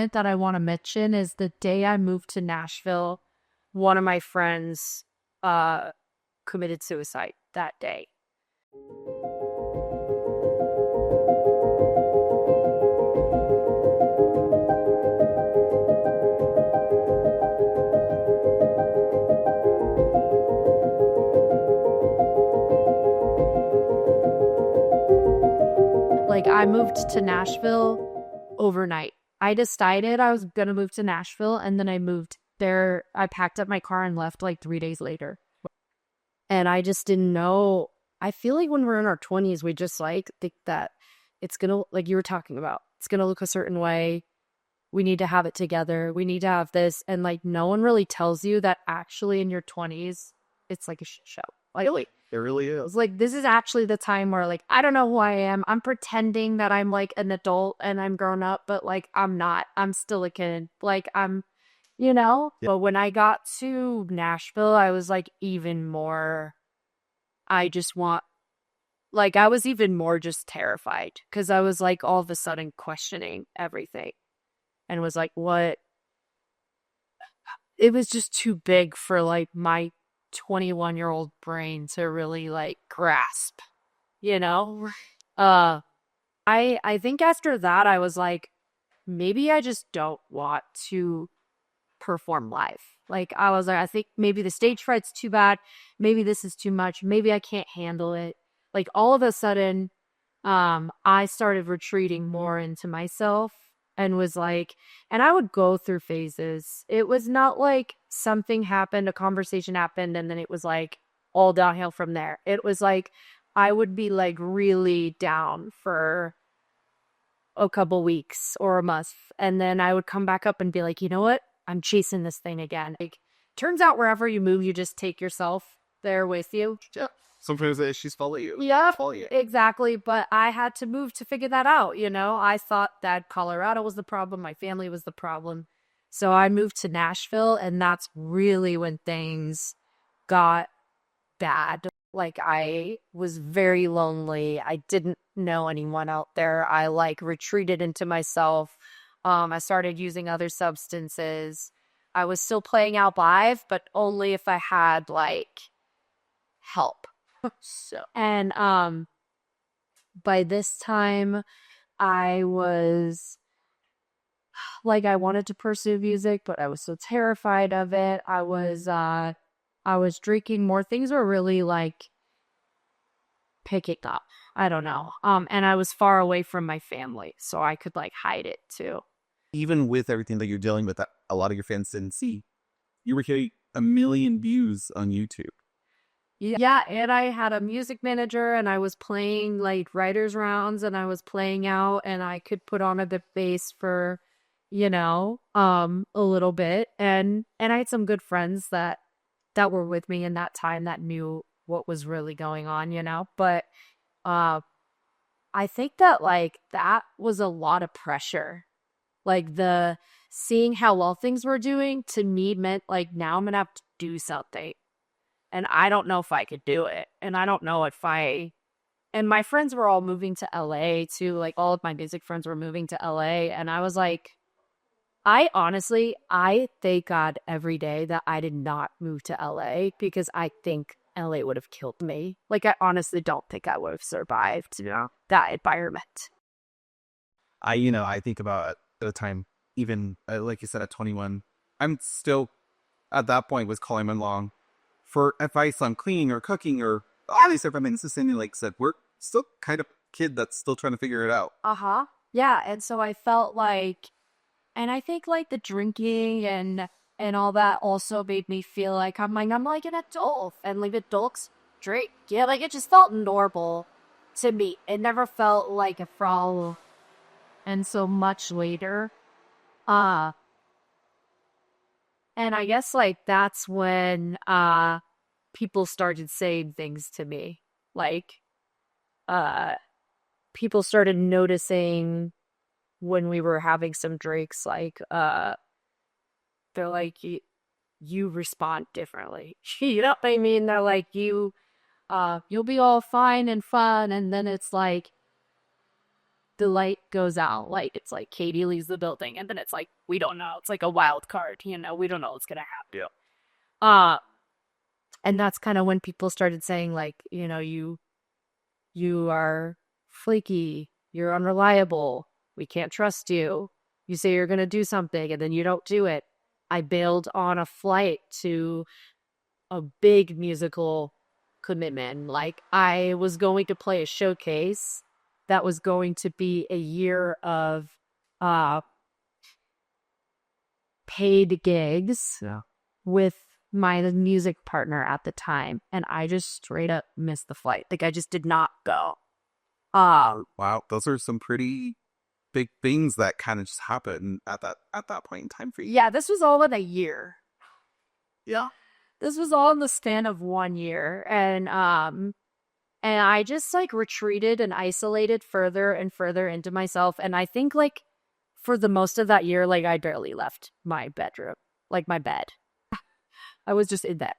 that I want to mention is the day I moved to Nashville, one of my friends committed suicide that day. Like, I moved to Nashville overnight. I decided I was going to move to Nashville, and then I moved there. I packed up my car and left like 3 days later. And I just didn't know. I feel like when we're in our 20s, we just like think that it's going to, like you were talking about, it's going to look a certain way. We need to have it together. We need to have this. And like, no one really tells you that actually in your 20s, it's like a shit show. Like, Really? It really is. it's like, this is actually the time where like, I don't know who I am. I'm pretending that I'm like an adult and I'm grown up, but like, I'm not. I'm still a kid. Like, Yeah. But when I got to Nashville, I was like even more, I was even more just terrified because I was like all of a sudden questioning everything and was like, what? It was just too big for like my 21-year-old brain to really like grasp, you know? I think after that I was like, maybe I just don't want to perform live. Like, I was like, I think maybe the stage fright's too bad. Maybe this is too much. Maybe I can't handle it. Like, all of a sudden, I started retreating more into myself and was like, and I would go through phases. It was not like something happened, a conversation happened, and then it was like all downhill from there. It was like, I would be like really down for a couple weeks or a month. And then I would come back up and be like, you know what? I'm chasing this thing again. Like, turns out wherever you move, you just take yourself there with you. Yeah. Sometimes the issues follow you. Yeah, Follow you. exactly. But I had to move to figure that out, you know? I thought that Colorado was the problem. My family was the problem. So I moved to Nashville, and that's really when things got bad. Like, I was very lonely. I didn't know anyone out there. I like retreated into myself. I started using other substances. I was still playing out live, but only if I had like help. And by this time I was like, I wanted to pursue music, but I was so terrified of it. I was drinking more. Things were really like picking up. I don't know. And I was far away from my family, so I could like hide it too. Even with everything that you're dealing with, that a lot of your fans didn't see, you were getting 1 million views on YouTube. Yeah, and I had a music manager, and I was playing like writers rounds, and I was playing out, and I could put on a bit bass for, a little bit, and I had some good friends that were with me in that time that knew what was really going on, But I think that like that was a lot of pressure. Like, the seeing how well things were doing to me meant like, now I'm gonna have to do something. And I don't know if I could do it. And I don't know and my friends were all moving to LA too. Like, all of my music friends were moving to LA. And I was like, I thank God every day that I did not move to LA, because I think LA would have killed me. Like, I honestly don't think I would have survived that environment. I think about at the time, even like you said, at 21, I'm still at that point was calling my mom for advice on cleaning or cooking or all these different things. And like I said, we're still kind of kid that's still trying to figure it out. Yeah, and so I felt like, and I think like the drinking and all that also made me feel like I'm like an adult, and like adults drink. Yeah, like it just felt normal to me. It never felt like a problem. And so much later, and I guess like that's when people started saying things to me. Like, people started noticing when we were having some drinks, like, they're like, you respond differently. You know what I mean? They're like, you'll be all fine and fun, and then it's like, the light goes out. Like, it's like Katy leaves the building, and then it's like, we don't know. It's like a wild card, you know, we don't know what's gonna happen. Uh, and that's kind of when people started saying, like, you know, you are flaky, you're unreliable, we can't trust you. You say you're gonna do something and then you don't do it. I bailed on a flight to a big musical commitment. Like, I was going to play a showcase that was going to be a year of uh paid gigs with my music partner at the time, and I just straight up missed the flight. Like, I just did not go. Wow, those are some pretty big things that kind of just happened at that point in time for you. Yeah, this was all in a year. Yeah. This was all in the span of 1 year, and I just like retreated and isolated further and further into myself. And I think, like, for the most of that year, like, I barely left my bedroom, like my bed. I was just in that.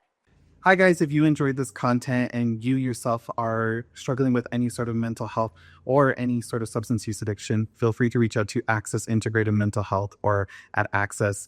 Hi guys, if you enjoyed this content and you yourself are struggling with any sort of mental health or any sort of substance use addiction, feel free to reach out to Access Integrated Mental Health or at accessmh.com.